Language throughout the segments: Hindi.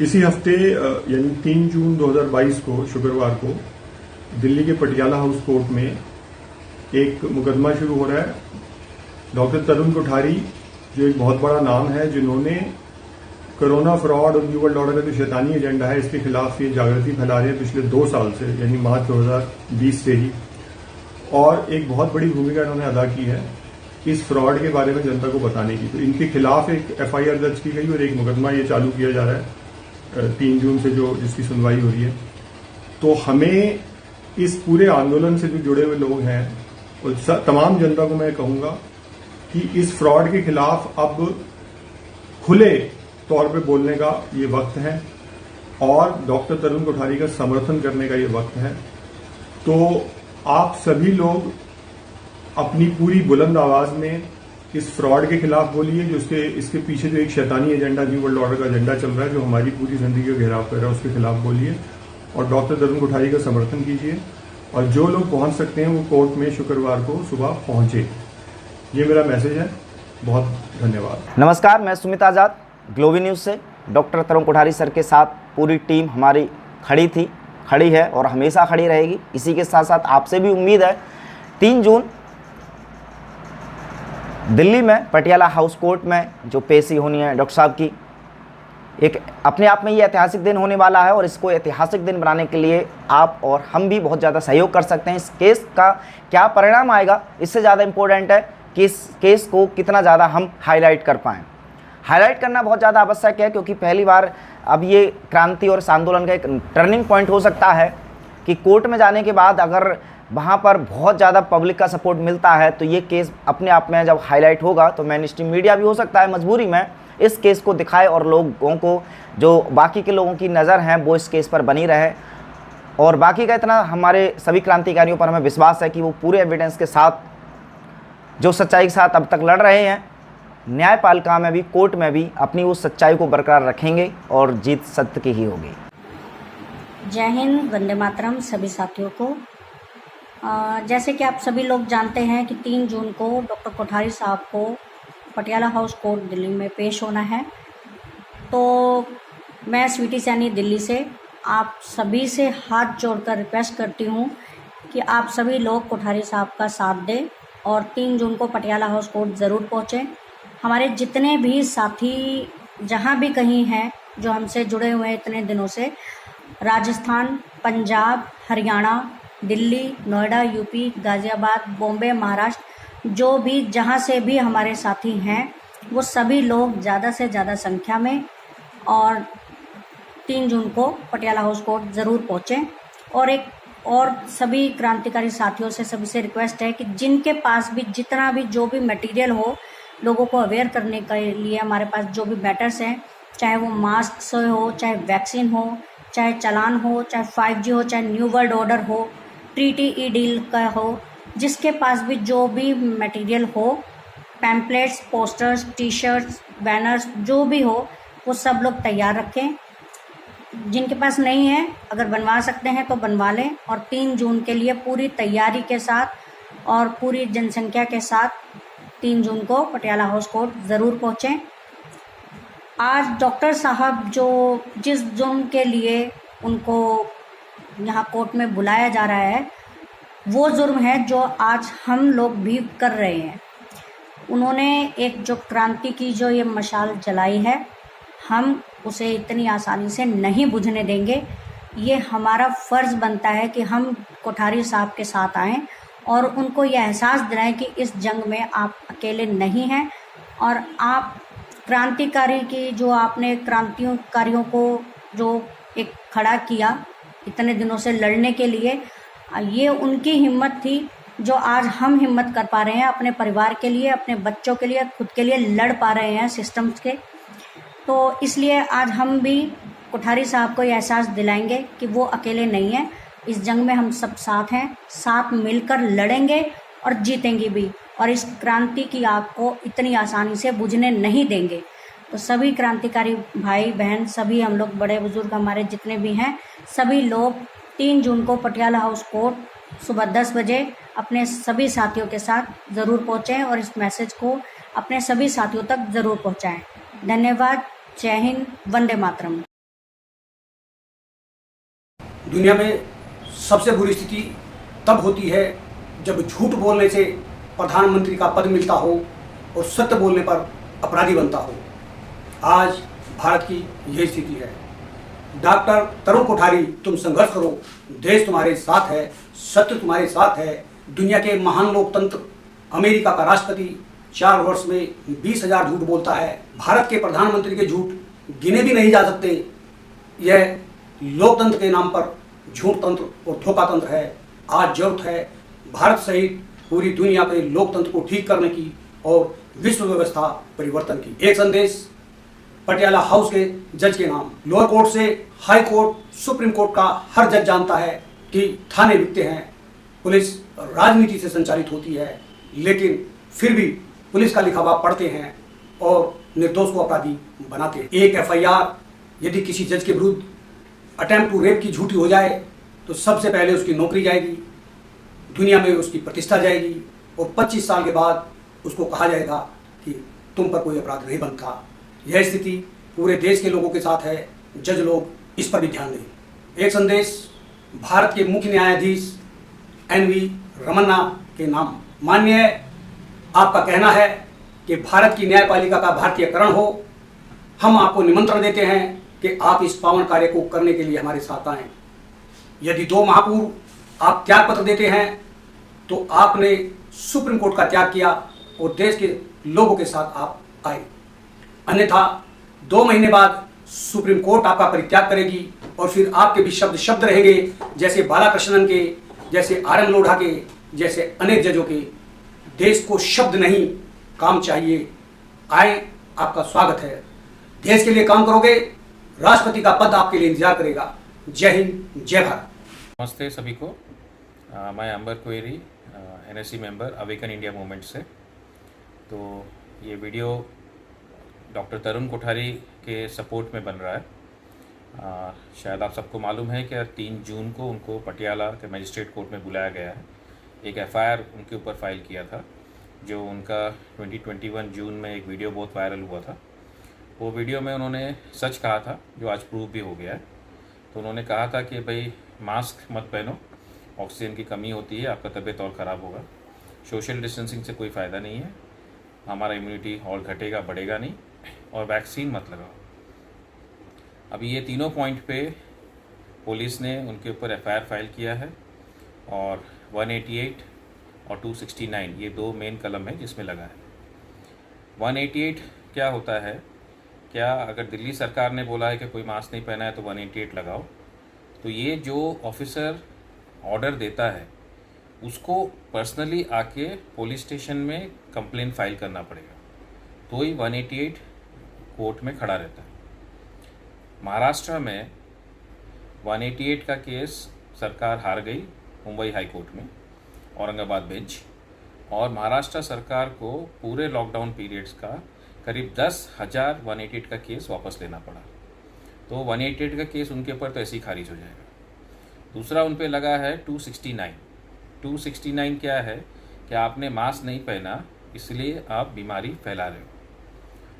इसी हफ्ते यानी 3 जून 2022 को शुक्रवार को दिल्ली के पटियाला हाउस कोर्ट में एक मुकदमा शुरू हो रहा है। डॉक्टर तरुण कोठारी जो एक बहुत बड़ा नाम है, जिन्होंने कोरोना फ्रॉड और न्यू वर्ल्ड ऑर्डर का जो शैतानी एजेंडा है इसके खिलाफ ये जागृति फैला रहे हैं पिछले 2 साल से, यानी मार्च 2020 से ही। और एक बहुत बड़ी भूमिका इन्होंने अदा की है इस फ्रॉड के बारे में जनता को बताने की। तो इनके खिलाफ एक FIR दर्ज की गई और एक मुकदमा ये चालू किया जा रहा है 3 जून से, जो जिसकी सुनवाई हो रही है। तो हमें इस पूरे आंदोलन से जो जुड़े हुए लोग हैं और तमाम जनता को मैं कहूंगा कि इस फ्रॉड के खिलाफ अब खुले तौर पे बोलने का ये वक्त है और डॉक्टर तरुण कोठारी का समर्थन करने का ये वक्त है। तो आप सभी लोग अपनी पूरी बुलंद आवाज में इस फ्रॉड के खिलाफ बोलिए, जो इसके पीछे जो एक शैतानी एजेंडा, न्यू वर्ल्ड ऑर्डर का एजेंडा चल रहा है, जो हमारी पूरी जिंदगी को घेराव कर रहा है, उसके खिलाफ बोलिए और डॉक्टर तरुण कोठारी का समर्थन कीजिए। और जो लोग पहुंच सकते हैं वो कोर्ट में शुक्रवार को सुबह पहुंचे। ये मेरा मैसेज है। बहुत धन्यवाद। नमस्कार, मैं सुमित आजाद, ग्लोबी न्यूज़ से। डॉक्टर तरुण कोठारी सर के साथ पूरी टीम हमारी खड़ी है और हमेशा खड़ी रहेगी। इसी के साथ साथ आपसे भी उम्मीद है 3 जून दिल्ली में पटियाला हाउस कोर्ट में जो पेशी होनी है डॉक्टर साहब की, एक अपने आप में ये ऐतिहासिक दिन होने वाला है और इसको ऐतिहासिक दिन बनाने के लिए आप और हम भी बहुत ज़्यादा सहयोग कर सकते हैं। इस केस का क्या परिणाम आएगा, इससे ज़्यादा इम्पोर्टेंट है कि इस केस को कितना ज़्यादा हम हाईलाइट कर पाएँ। हाईलाइट करना बहुत ज़्यादा आवश्यक है, क्योंकि पहली बार अब ये क्रांति और इस आंदोलन का एक टर्निंग पॉइंट हो सकता है कि कोर्ट में जाने के बाद अगर वहाँ पर बहुत ज़्यादा पब्लिक का सपोर्ट मिलता है तो ये केस अपने आप में जब हाईलाइट होगा तो मेन स्ट्रीम मीडिया भी हो सकता है मजबूरी में इस केस को दिखाए और लोगों को, जो बाकी के लोगों की नज़र हैं, वो इस केस पर बनी रहे। और बाकी का इतना हमारे सभी क्रांतिकारियों पर हमें विश्वास है कि वो पूरे एविडेंस के साथ, जो सच्चाई के साथ अब तक लड़ रहे हैं, न्यायपालिका में भी, कोर्ट में भी अपनी उस सच्चाई को बरकरार रखेंगे और जीत सत्य की ही होगी। जय हिंद, वंदे मातरम सभी साथियों को। जैसे कि आप सभी लोग जानते हैं कि 3 जून को डॉक्टर कोठारी साहब को पटियाला हाउस कोर्ट दिल्ली में पेश होना है। तो मैं स्वीटी सैनी दिल्ली से आप सभी से हाथ जोड़कर रिक्वेस्ट करती हूँ कि आप सभी लोग कोठारी साहब का साथ दें और 3 जून को पटियाला हाउस कोर्ट ज़रूर पहुँचें। हमारे जितने भी साथी जहाँ भी कहीं हैं जो हमसे जुड़े हुए हैं इतने दिनों से, राजस्थान, पंजाब, हरियाणा, दिल्ली, नोएडा, यूपी, गाज़ियाबाद, बॉम्बे, महाराष्ट्र, जो भी जहाँ से भी हमारे साथी हैं वो सभी लोग ज़्यादा से ज़्यादा संख्या में और 3 जून को पटियाला हाउस कोर्ट ज़रूर पहुँचें। और सभी क्रांतिकारी साथियों से सभी से रिक्वेस्ट है कि जिनके पास भी जितना भी जो भी मटेरियल हो, लोगों को अवेयर करने के लिए हमारे पास जो भी मैटर्स हैं, चाहे वो मास्क से हो, चाहे वैक्सीन हो, चाहे चालान हो, चाहे 5G हो, चाहे न्यू वर्ल्ड ऑर्डर हो, ट्रीटी ई डील का हो, जिसके पास भी जो भी मटेरियल हो, पैम्पलेट्स, पोस्टर्स, टी-शर्ट्स, बैनर्स, जो भी हो, वो सब लोग तैयार रखें। जिनके पास नहीं है, अगर बनवा सकते हैं तो बनवा लें और 3 जून के लिए पूरी तैयारी के साथ और पूरी जनसंख्या के साथ 3 जून को पटियाला हाउस कोर्ट ज़रूर पहुँचें। आज डॉक्टर साहब जो जिस जुर्म के लिए उनको यहाँ कोर्ट में बुलाया जा रहा है, वो जुर्म है जो आज हम लोग भी कर रहे हैं। उन्होंने एक जो क्रांति की जो ये मशाल जलाई है, हम उसे इतनी आसानी से नहीं बुझने देंगे। ये हमारा फ़र्ज़ बनता है कि हम कोठारी साहब के साथ आएँ और उनको ये एहसास दिलाएं कि इस जंग में आप अकेले नहीं हैं और आप क्रांतिकारी की जो आपने क्रांतिकारियों को जो एक खड़ा किया इतने दिनों से लड़ने के लिए, ये उनकी हिम्मत थी जो आज हम हिम्मत कर पा रहे हैं अपने परिवार के लिए, अपने बच्चों के लिए, खुद के लिए लड़ पा रहे हैं सिस्टम्स के। तो इसलिए आज हम भी कोठारी साहब को ये एहसास दिलाएंगे कि वो अकेले नहीं हैं, इस जंग में हम सब साथ हैं, साथ मिलकर लड़ेंगे और जीतेंगे भी और इस क्रांति की आग को इतनी आसानी से बुझने नहीं देंगे। तो सभी क्रांतिकारी भाई बहन, सभी हम लोग बड़े बुजुर्ग हमारे जितने भी हैं, सभी लोग 3 जून को पटियाला हाउस कोर्ट सुबह 10 बजे अपने सभी साथियों के साथ ज़रूर पहुँचें और इस मैसेज को अपने सभी साथियों तक ज़रूर पहुँचाएँ। धन्यवाद। जय हिंद, वंदे मातरम। दुनिया में सबसे बुरी स्थिति तब होती है जब झूठ बोलने से प्रधानमंत्री का पद मिलता हो और सत्य बोलने पर अपराधी बनता हो। आज भारत की यही स्थिति है। डॉक्टर तरुण कोठारी, तुम संघर्ष करो, देश तुम्हारे साथ है, सत्य तुम्हारे साथ है। दुनिया के महान लोकतंत्र अमेरिका का राष्ट्रपति 4 वर्ष में 20,000 झूठ बोलता है। भारत के प्रधानमंत्री के झूठ गिने भी नहीं जा सकते। यह लोकतंत्र के नाम पर झूठ तंत्र और धोखा तंत्र है। आज जरूरत है भारत सहित पूरी दुनिया के लोकतंत्र को ठीक करने की और विश्व व्यवस्था परिवर्तन की। एक संदेश पटियाला हाउस के जज के नाम। लोअर कोर्ट से हाई कोर्ट, सुप्रीम कोर्ट का हर जज जानता है कि थाने बिकते हैं, पुलिस राजनीति से संचालित होती है, लेकिन फिर भी पुलिस का लिखा हुआ पढ़ते हैं और निर्दोष को अपराधी बनाते हैं। एक FIR यदि किसी जज के विरुद्ध अटेम्प्ट टू रेप की झूठी हो जाए तो सबसे पहले उसकी नौकरी जाएगी, दुनिया में उसकी प्रतिष्ठा जाएगी और 25 साल के बाद उसको कहा जाएगा कि तुम पर कोई अपराध नहीं बनता। यह स्थिति पूरे देश के लोगों के साथ है। जज लोग इस पर भी ध्यान दें। एक संदेश भारत के मुख्य न्यायाधीश NV रमन्ना के नाम। माननीय, आपका कहना है कि भारत की न्यायपालिका का भारतीयकरण हो। हम आपको निमंत्रण देते हैं कि आप इस पावन कार्य को करने के लिए हमारे साथ आएं। यदि 2 माह पूर्व आप त्याग पत्र देते हैं तो आपने सुप्रीम कोर्ट का त्याग किया और देश के लोगों के साथ आप आए। अन्यथा 2 महीने बाद सुप्रीम कोर्ट आपका परित्याग करेगी और फिर आपके भी शब्द रहेंगे, जैसे बालाकृष्णन के, जैसे RM लोढ़ा के, जैसे अनेक जजों के। देश को शब्द नहीं, काम चाहिए। आए, आपका स्वागत है। देश के लिए काम करोगे, राष्ट्रपति का पद आपके लिए इंतजार करेगा। जय हिंद, जय भारत। नमस्ते सभी को। मैं अंबर क्वेरी, NSC member Awaken India Movement से। तो ये वीडियो डॉक्टर तरुण कोठारी के सपोर्ट में बन रहा है। शायद आप सबको मालूम है कि 3 जून को उनको पटियाला के मजिस्ट्रेट कोर्ट में बुलाया गया है। एक FIR उनके ऊपर फाइल किया था, जो उनका 2021 जून में एक वीडियो बहुत वायरल हुआ था। वो वीडियो में उन्होंने सच कहा था, जो आज प्रूव भी हो गया है। तो उन्होंने कहा था कि भाई मास्क मत पहनो, ऑक्सीजन की कमी होती है, आपका तबीयत और ख़राब होगा। सोशल डिस्टेंसिंग से कोई फ़ायदा नहीं है, हमारा इम्यूनिटी और घटेगा, बढ़ेगा नहीं, और वैक्सीन मत लगाओ। अभी ये तीनों पॉइंट पे पुलिस ने उनके ऊपर FIR फाइल किया है और 188 और 269 ये 2 मेन कलम है जिसमें लगा है। 188 क्या होता है? क्या अगर दिल्ली सरकार ने बोला है कि कोई मास्क नहीं पहना है तो 188 लगाओ, तो ये जो ऑफिसर ऑर्डर देता है उसको पर्सनली आके पुलिस स्टेशन में कंप्लेन फाइल करना पड़ेगा, तो ही 188 कोर्ट में खड़ा रहता है। महाराष्ट्र में 188 का केस सरकार हार गई मुंबई हाई कोर्ट में, औरंगाबाद बेंच, और महाराष्ट्र सरकार को पूरे लॉकडाउन पीरियड्स का करीब 10,000 188 का केस वापस लेना पड़ा। तो 188 का केस उनके ऊपर तो ऐसे ही खारिज हो जाएगा। दूसरा उन पे लगा है 269। 269 क्या है कि आपने मास्क नहीं पहना इसलिए आप बीमारी फैला रहे हो।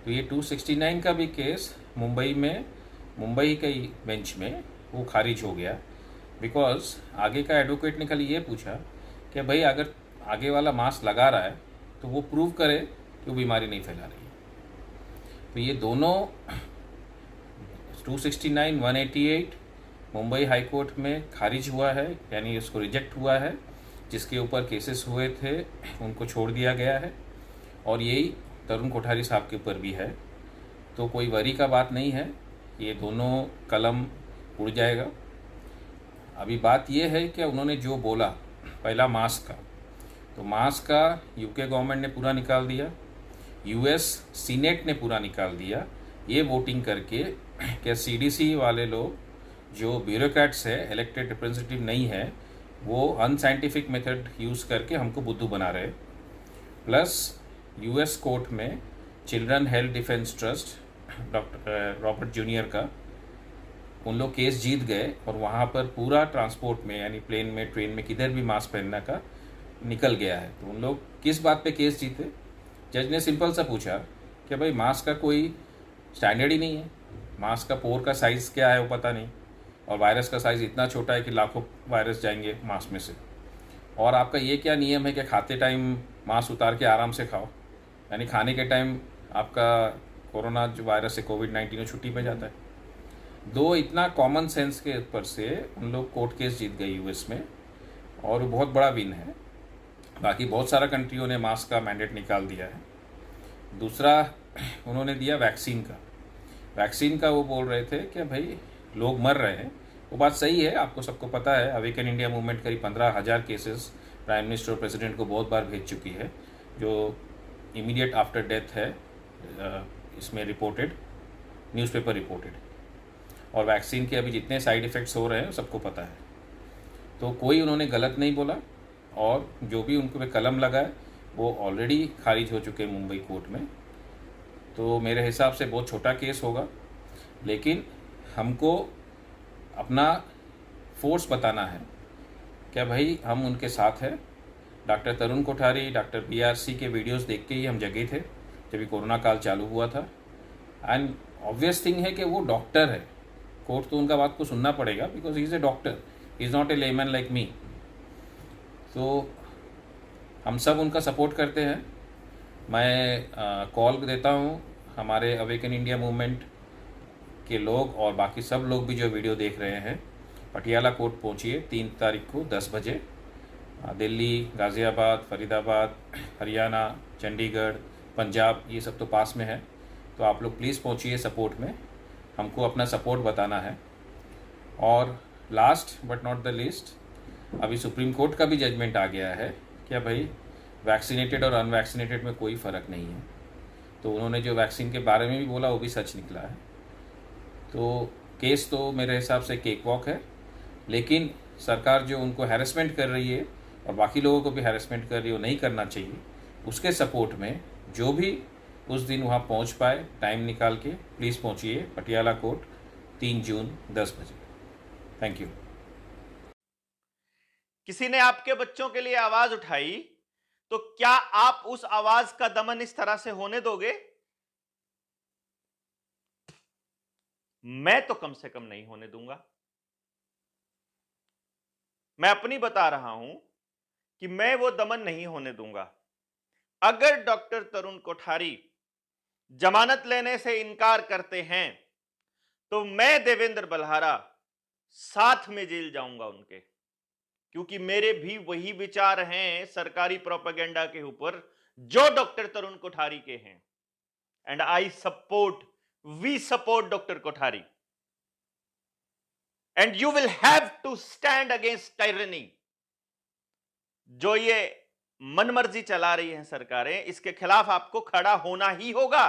तो ये 269 का भी केस मुंबई के बेंच में वो खारिज हो गया, बिकॉज आगे का एडवोकेट ने खाली ये पूछा कि भाई अगर आगे वाला मास्क लगा रहा है तो वो प्रूव करे कि वो बीमारी नहीं फैला रही है। तो ये दोनों 269, 188 मुंबई हाई कोर्ट में खारिज हुआ है, यानी उसको रिजेक्ट हुआ है। जिसके ऊपर केसेस हुए थे उनको छोड़ दिया गया है, और यही तरुण कोठारी साहब के ऊपर भी है। तो कोई वरी का बात नहीं है, ये दोनों कलम उड़ जाएगा। अभी बात ये है कि उन्होंने जो बोला पहला मास्क का, तो मास्क का UK गवर्नमेंट ने पूरा निकाल दिया, US सीनेट ने पूरा निकाल दिया, ये वोटिंग करके कि CDC वाले लोग जो ब्यूरोक्रेट्स है, इलेक्टेड रिप्रेजेंटेटिव नहीं है, वो अनसाइंटिफिक मेथड यूज़ करके हमको बुद्धू बना रहे। प्लस US कोर्ट में children health defence trust doctor Robert junior का उन लोग केस जीत गए, और वहाँ पर पूरा ट्रांसपोर्ट में यानी प्लेन में, ट्रेन में, किधर भी मास्क पहनने का निकल गया है। तो उन लोग किस बात पे केस जीते? जज ने सिंपल सा पूछा कि भाई मास्क का कोई स्टैंडर्ड ही नहीं है, मास्क का पोर का साइज़ क्या है वो पता नहीं, और वायरस का साइज़ इतना छोटा है कि लाखों वायरस जाएंगे मांस में से। और आपका ये क्या नियम है कि खाते टाइम मांस उतार के आराम से खाओ, यानी खाने के टाइम आपका कोरोना जो वायरस है कोविड-19 छुट्टी पे जाता है। दो इतना कॉमन सेंस के ऊपर से उन लोग कोर्ट केस जीत गए यूएस में, और वो बहुत बड़ा विन है। बाकी बहुत सारा कंट्रियों ने मास्क का मैंडेट निकाल दिया है। दूसरा उन्होंने दिया वैक्सीन का वो बोल रहे थे कि भाई लोग मर रहे हैं, वो बात सही है, आपको सबको पता है। अवेकन इंडिया मूवमेंट करीब 15,000 केसेस प्राइम मिनिस्टर और प्रेसिडेंट को बहुत बार भेज चुकी है, जो इमीडिएट आफ्टर डेथ है, इसमें रिपोर्टेड, न्यूज़पेपर रिपोर्टेड। और वैक्सीन के अभी जितने साइड इफ़ेक्ट्स हो रहे हैं सबको पता है, तो कोई उन्होंने गलत नहीं बोला। और जो भी उनको पे कलम लगा है वो ऑलरेडी खारिज हो चुके हैं मुंबई कोर्ट में। तो मेरे हिसाब से बहुत छोटा केस होगा, लेकिन हमको अपना फोर्स बताना है क्या भाई हम उनके साथ हैं। डॉक्टर तरुण कोठारी, डॉक्टर बीआरसी के वीडियोस देख के ही हम जगे थे जब ये कोरोना काल चालू हुआ था। एंड ऑब्वियस थिंग है कि वो डॉक्टर है, कोर्ट तो उनका बात को सुनना पड़ेगा, because he is a doctor, he is not a layman like me. तो हम सब उनका सपोर्ट करते हैं। मैं कॉल देता हूँ हमारे अवेकन इंडिया मूवमेंट के लोग और बाकी सब लोग भी जो वीडियो देख रहे हैं, पटियाला कोर्ट पहुँचिए 3 तारीख को 10 बजे। दिल्ली, गाज़ियाबाद, फरीदाबाद, हरियाणा, चंडीगढ़, पंजाब, ये सब तो पास में है, तो आप लोग प्लीज़ पहुँचिए सपोर्ट में, हमको अपना सपोर्ट बताना है। और last but not the least, अभी सुप्रीम कोर्ट का भी जजमेंट आ गया है क्या भाई वैक्सीनेटेड और अनवैक्सीनेटेड में कोई फ़र्क नहीं है। तो उन्होंने जो वैक्सीन के बारे में भी बोला वो भी सच निकला है। तो केस तो मेरे हिसाब से केक वॉक है, लेकिन सरकार जो उनको हैरेसमेंट कर रही है और बाकी लोगों को भी हैरेसमेंट कर रही है वो नहीं करना चाहिए। उसके सपोर्ट में जो भी उस दिन वहाँ पहुँच पाए टाइम निकाल के, प्लीज़ पहुँचिए पटियाला कोर्ट 3 जून 10 बजे। Thank you. किसी ने आपके बच्चों के लिए आवाज उठाई, तो क्या आप उस आवाज का दमन इस तरह से होने दोगे? मैं तो कम से कम नहीं होने दूंगा। मैं अपनी बता रहा हूं कि मैं वो दमन नहीं होने दूंगा। अगर डॉक्टर तरुण कोठारी जमानत लेने से इनकार करते हैं तो मैं देवेंद्र बल्हारा साथ में जेल जाऊंगा उनके, क्योंकि मेरे भी वही विचार हैं सरकारी प्रोपेगेंडा के ऊपर जो डॉक्टर तरुण कोठारी के हैं। And we support doctor Kothari, and you will have to stand against tyranny. जो ये मनमर्जी चला रही हैं सरकारें, इसके खिलाफ आपको खड़ा होना ही होगा।